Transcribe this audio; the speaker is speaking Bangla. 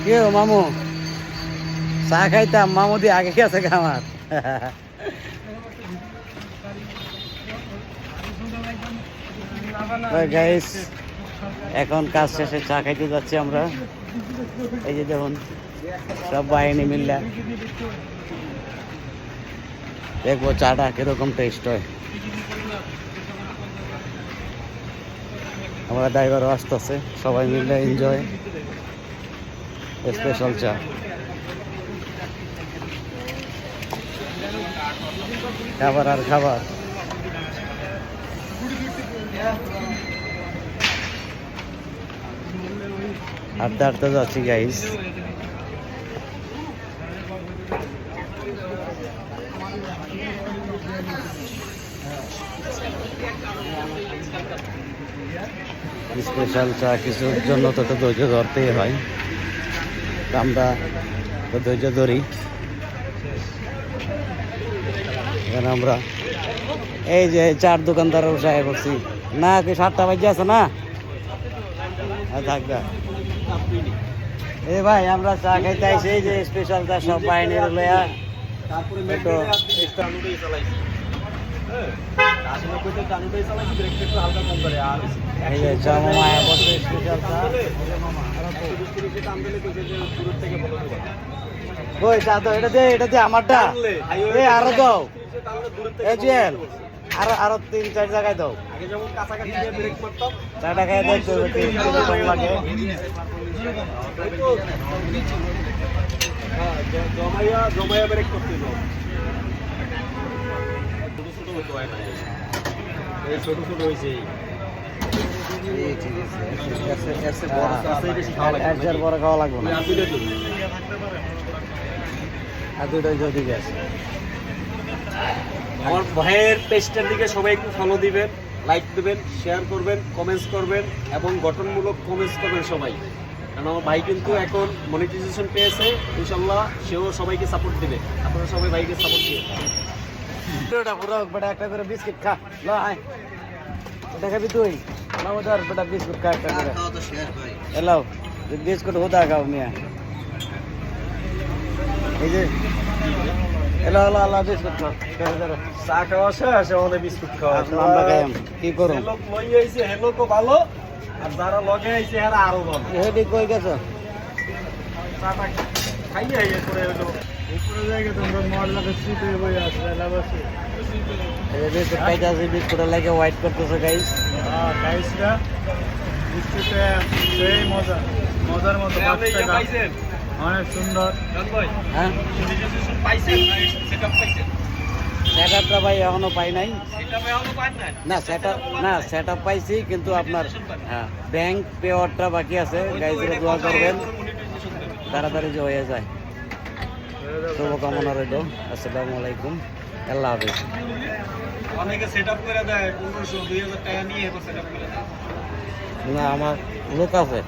কেউ মামু চা খাইতাম, মামু দিয়ে আগে গেছে আমার। গাইস এখন কাজ শেষে চা খাইতে যাচ্ছি আমরা। এই যে দেখুন সব বাহিনী মিললা দেখবো চাটা কিরকম টেস্ট হয়। আমরা ড্রাইভারও আসতেছে, সবাই মিলে এনজয় স্পেশাল চা। খাবার আর খাবার। হাঁটতে হাঁটতে যাচ্ছি গাইস। স্পেশাল চা কিছুর জন্য তো ধৈর্য ধরতেই হয়, আমরা তো ধৈর্য ধরি। এখানে আমরা এই যে চার দোকানদারের উৎসাহ করছি না, কি 7টা বাজে আছে না থাকবে। এ ভাই আমরা চা খাইতে আইছি, এই যে স্পেশাল চা সব বাহিনীর লয়া এই যে চা মামা বসে স্পেশাল চা। ওই চা তো এটা দে আমারটা, এই আরো দাও, এই জুয়েল আরো 3-4 জায়গায় দাও। চাটা খাই দেখতে কম লাগে। জমাইয়া ব্রেক করতে ছোট ছোট হয়েছে। বড় খাওয়া লাগবে না, আর দুটোই যদি গেছে। আমার ভাইয়ের পেজটার দিকে সবাই একটু ফলো দিবেন, লাইক দেবেন, শেয়ার করবেন, কমেন্টস করবেন এবং গঠনমূলক কমেন্টস করবেন সবাই। কারণ আমার ভাই কিন্তু এখন মনিটাইজেশন পেয়েছে, ইনশাল্লাহ সেও সবাইকে সাপোর্ট দেবে। আপনারা সবাই ভাইকে সাপোর্ট দিবেন। বেটা একটা করে বিস্কিট খা, এটা খাবি তুই? ধর বেটা বিস্কুট খা একটা করে। এলাও বিস্কুট হুদা খাও মিয়া। এই যে এলো এলো আল্লাহ বিস্কুট খাও। চা খাওয়া শেষ, আমাদের বিস্কুট খাওয়া কি করো? লোক লই আইছে হেলো তো ভালো, আর যারা লগে আইছে এরা আরো ভালো। হেডি কই গেছো? চাটা খাইয়া ইয়ে করে হলো উপরে জায়গা তোমরা মহল্লাতে সিটে বই আছে লাবাসি। এই যে বিস্কুট খাইতেছি, বিস্কুটের লাগে ওয়াইট করতেছে গাইস। হ্যাঁ গাইসরা বিস্কুটে সেই মজা, মজার মতো পাইছেন, অনেক সুন্দর। হ্যাঁ সেটআপটা ভাই এখনো পাই নাই। না সেটআপ পাইছি, কিন্তু আপনার ব্যাংক পেওয়ারটা বাকি আছে। গাইজরা দোয়া করবেন তাড়াতাড়ি যে হয়ে যায়। শুভকামনা রইল। আসসালামু আলাইকুম, আল্লাহ হাফিজ। অনেকে সেটআপ করে দেয় 1500-2000 টাকা নিয়ে সেটআপ করে দেয়। না আমার লোক আছে।